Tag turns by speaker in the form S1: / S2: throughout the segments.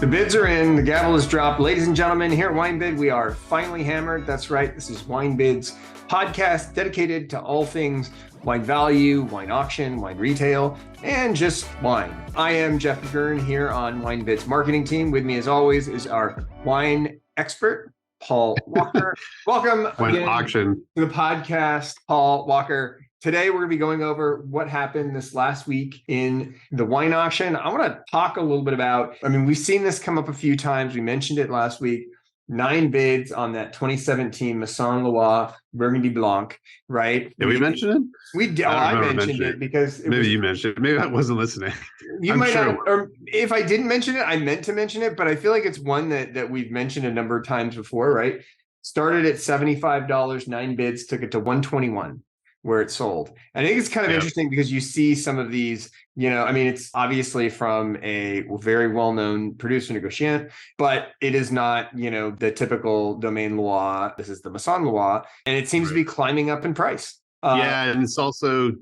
S1: The bids are in, the gavel is dropped. Ladies and gentlemen, here at WineBid, we are finally hammered. That's right, this is WineBid's podcast dedicated to all things wine value, wine auction, wine retail, and just wine. I am Jeff McGurn here on WineBid's marketing team. With me, as always, is our wine expert, Paul Walker. Welcome again
S2: auction
S1: to the podcast, Paul Walker. Today, we're going to be going over what happened this last week in the wine auction. I want to talk a little bit about, we've seen this come up a few times. We mentioned it last week. 9 bids on that 2017 Masson Loire Burgundy Blanc, right?
S2: Did we mention it?
S1: We did. I mentioned it because
S2: maybe you mentioned it. Maybe I wasn't listening.
S1: You might not, or if I didn't mention it, I meant to mention it, but I feel like it's one that we've mentioned a number of times before, right? Started at $75, 9 bids, took it to $121. Where it sold. I think it's kind of interesting because you see some of these, it's obviously from a very well-known producer negociant, but it is not, the typical Domaine Loire. This is the Masson Loire, and it seems to be climbing up in price.
S2: And it's also,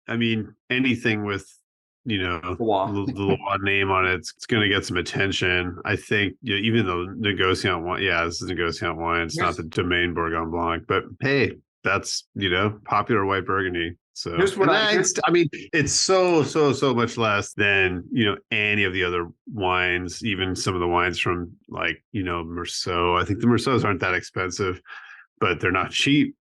S2: anything with, the Loire name on it, it's going to get some attention. I think, even though negociant wine, this is negociant wine. It's not the Domaine Bourgogne Blanc, but hey, that's, popular white Burgundy. So it's so much less than, any of the other wines, even some of the wines from like, Meursault. I think the Meursaults aren't that expensive, but they're not cheap.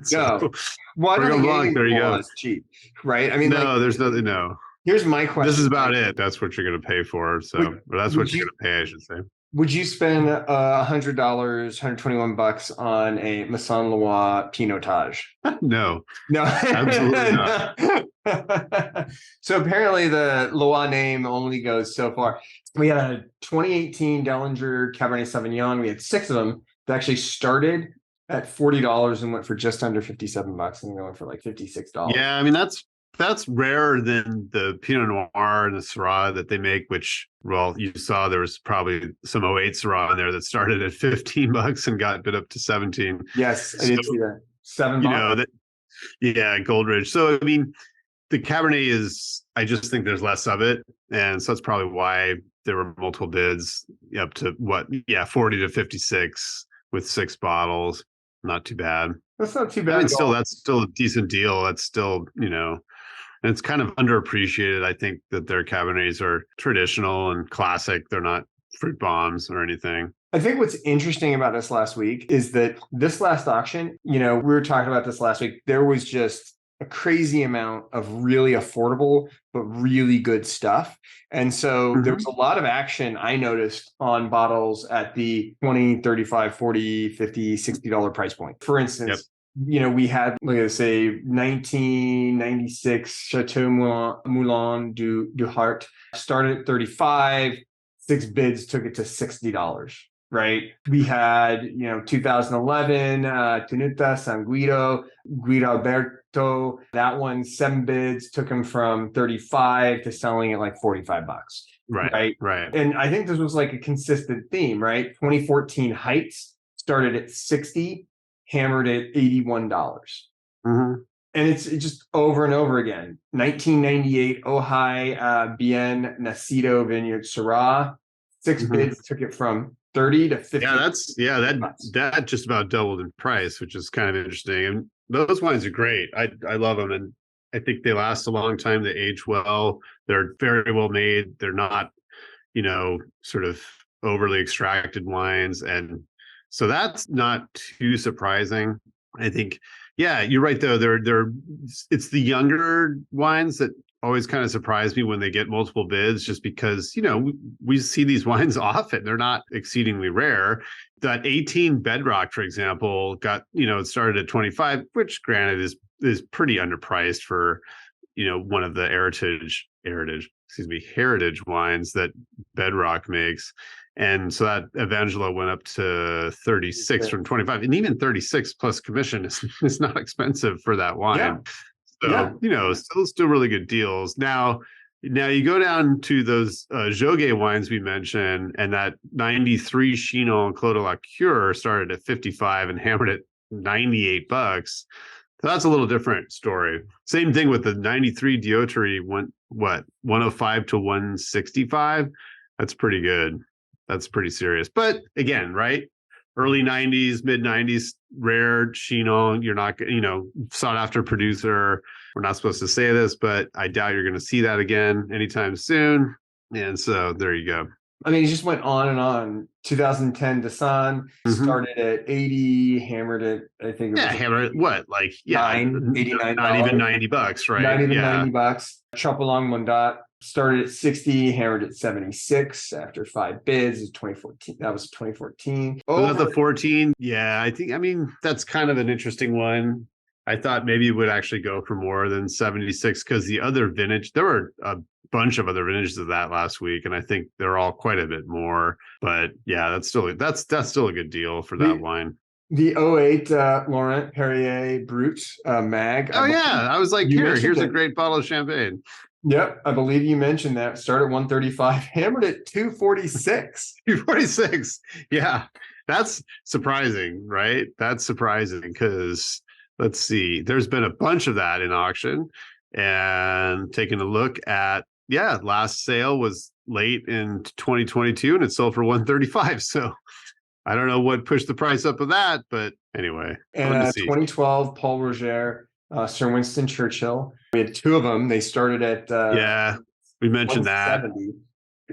S1: So, Bourgogne Blanc, there you go. It's cheap, right?
S2: There's nothing. No.
S1: Here's my question.
S2: This is about it. That's what you're going to pay for. So, or that's what you're going to pay, I should say.
S1: Would you spend $100, $121 on a Masson Loire Pinotage?
S2: No,
S1: absolutely not. So apparently the Loire name only goes so far. We had a 2018 Dellinger Cabernet Sauvignon. We had 6 of them that actually started at $40 and went for just under $57, and they went for like $56.
S2: Yeah, that's rarer than the Pinot Noir and the Syrah that they make, which, well, you saw there was probably some 08 Syrah in there that started at $15 and got bid up to 17.
S1: Yes, I did see that. $7.
S2: Goldridge. So, the Cabernet is, I just think there's less of it. And so that's probably why there were multiple bids up to 40 to 56 with 6 bottles. Not too bad.
S1: That's not too bad.
S2: That's still a decent deal. That's still, and it's kind of underappreciated. I think that their Cabernets are traditional and classic. They're not fruit bombs or anything.
S1: I think what's interesting about this last week is that this last auction, we were talking about this last week, there was just a crazy amount of really affordable, but really good stuff. And so there was a lot of action I noticed on bottles at the $20, $35, $40, $50, $60 price point. For instance, we had, let's say, 1996 Chateau Moulin du Hart started at $35, 6 bids took it to $60, right? We had, 2011 Tenuta San Guido Alberto. That one, 7 bids took him from 35 to selling at like $45. Right. And I think this was like a consistent theme, right? 2014 Heights started at 60. Hammered at $81. And it's just over and over again. 1998 Ojai Bien Nacido Vineyard Syrah, 6 bids took it from 30 to 50.
S2: That just about doubled in price, which is kind of interesting. And those wines are great. I love them, and I think they last a long time. They age well. They're very well made. They're not, sort of overly extracted wines, and so that's not too surprising. I think, you're right though. It's the younger wines that always kind of surprise me when they get multiple bids, just because, we see these wines often. They're not exceedingly rare. That 18 Bedrock, for example, got, it started at 25, which granted is pretty underpriced for, one of the heritage wines that Bedrock makes. And so that Evangelo went up to 36 from 25, and even 36 plus commission is not expensive for that wine. Still really good deals. Now you go down to those Joguet wines we mentioned, and that 93 Chinon Clos de la Cure started at 55 and hammered at $98. So that's a little different story. Same thing with the 93 Diotri went 105 to 165. That's pretty good. That's pretty serious. But again, right? Early 90s, mid 90s, rare Chinon. You're not, sought after producer. We're not supposed to say this, but I doubt you're going to see that again anytime soon. And so there you go.
S1: I mean, he just went on and on. 2010 Dasan started at 80, hammered it. I think it was
S2: hammered it. What? Like,
S1: $89.
S2: Not even $90, right?
S1: Not even $90. Chopalong Mondat started at 60, hammered at 76 after 5 bids. 2014. That was 2014.
S2: Was that the 14? Yeah, I mean, that's kind of an interesting one. I thought maybe it would actually go for more than 76 because the other vintage, there were a bunch of other vintages of that last week, and I think they're all quite a bit more. But yeah, that's still a good deal for that wine.
S1: The 08 Laurent Perrier Brut Mag.
S2: Oh yeah, I was like, here's a great bottle of champagne.
S1: Yep, I believe you mentioned that. Started at 135, hammered at 246.
S2: 246. Yeah, that's surprising, right? That's surprising because let's see, there's been a bunch of that in auction, and taking a look at, last sale was late in 2022 and it sold for 135. So I don't know what pushed the price up of that, but anyway.
S1: And 2012 Paul Roger, Sir Winston Churchill. We had 2 of them. They started at
S2: we mentioned that.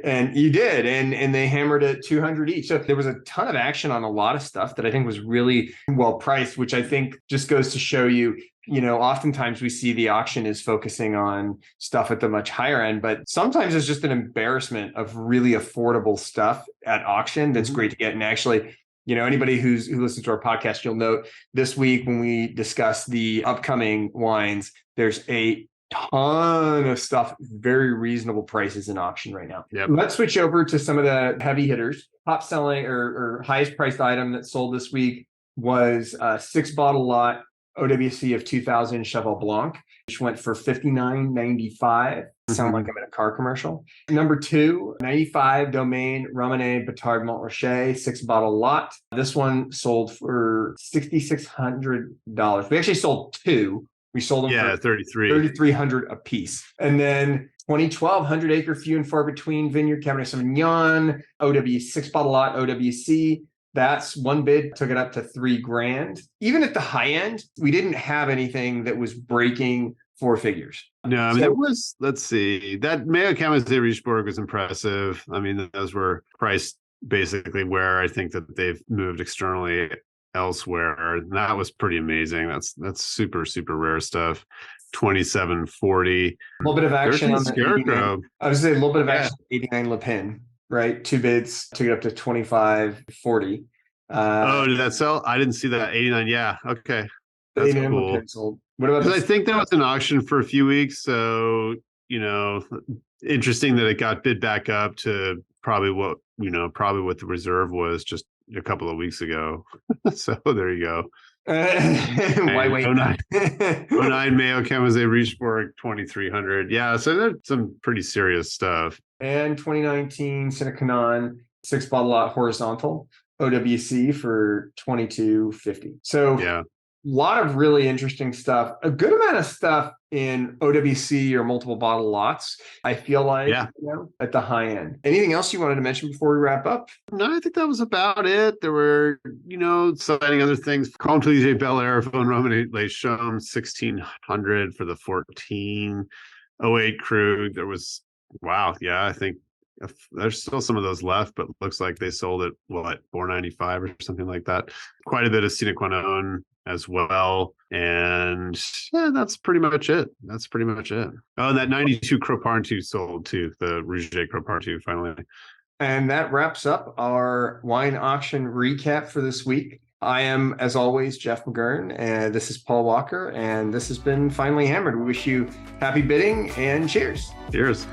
S1: And you did, and they hammered at 200 each. So there was a ton of action on a lot of stuff that I think was really well priced, which I think just goes to show you, oftentimes we see the auction is focusing on stuff at the much higher end, but sometimes it's just an embarrassment of really affordable stuff at auction that's great to get. And actually, anybody who listens to our podcast, you'll note this week when we discuss the upcoming wines, there's a ton of stuff, very reasonable prices in auction right now.
S2: Yep.
S1: Let's switch over to some of the heavy hitters. Top selling or highest priced item that sold this week was a 6-bottle lot OWC of 2000 Cheval Blanc, which went for $59.95. Sound like I'm in a car commercial. Number 2, 95 Domaine Romanée Batard Montrachet 6-bottle lot. This one sold for $6,600. We actually sold 2. We sold them for $3,300 a piece. And then 2012 100 Acre Few and Far Between Vineyard Cabernet Sauvignon OW 6-bottle lot OWC. That's one bid, took it up to $3,000. Even at the high end, we didn't have anything that was breaking 4 figures.
S2: No, I mean, there was, let's see, that Mayo Camas de Richebourg was impressive. I mean, those were priced basically where I think that they've moved externally elsewhere. And that was pretty amazing. That's super, super rare stuff. 2740.
S1: A little bit of action on the
S2: Scarecrow.
S1: I was saying a little bit of action on 89 Le Pen, right? 2 bids, took it up to 2540.
S2: Did that sell? I didn't see that. 89. Yeah. Okay. That's cool.
S1: What about
S2: I think that was an auction for a few weeks. So, interesting that it got bid back up to probably what the reserve was just a couple of weeks ago. So there you go.
S1: Why wait?
S2: 09 Mayo Camas de Richebourg 2300. Yeah, so there's some pretty serious stuff.
S1: And 2019 Cinnacon 6-bottle lot horizontal OWC for $22.50. So
S2: yeah,
S1: a lot of really interesting stuff, a good amount of stuff in OWC or multiple bottle lots, I feel like, at the high end. Anything else you wanted to mention before we wrap up?
S2: No, I think that was about it. There were, exciting other things. Comte J. Bel Air, Von Romanée Les Chaumes, 1600 for the 14. 08 Krug. There was, I think there's still some of those left, but looks like they sold at $495 or something like that. Quite a bit of Sine Qua Non as well. And that's pretty much it. Oh, and that 92 Croparn sold too, the Rouget Croparn finally.
S1: And that wraps up our wine auction recap for this week. I am, as always, Jeff McGurn, and this is Paul Walker, and this has been Finally Hammered. We wish you happy bidding and cheers.
S2: Cheers.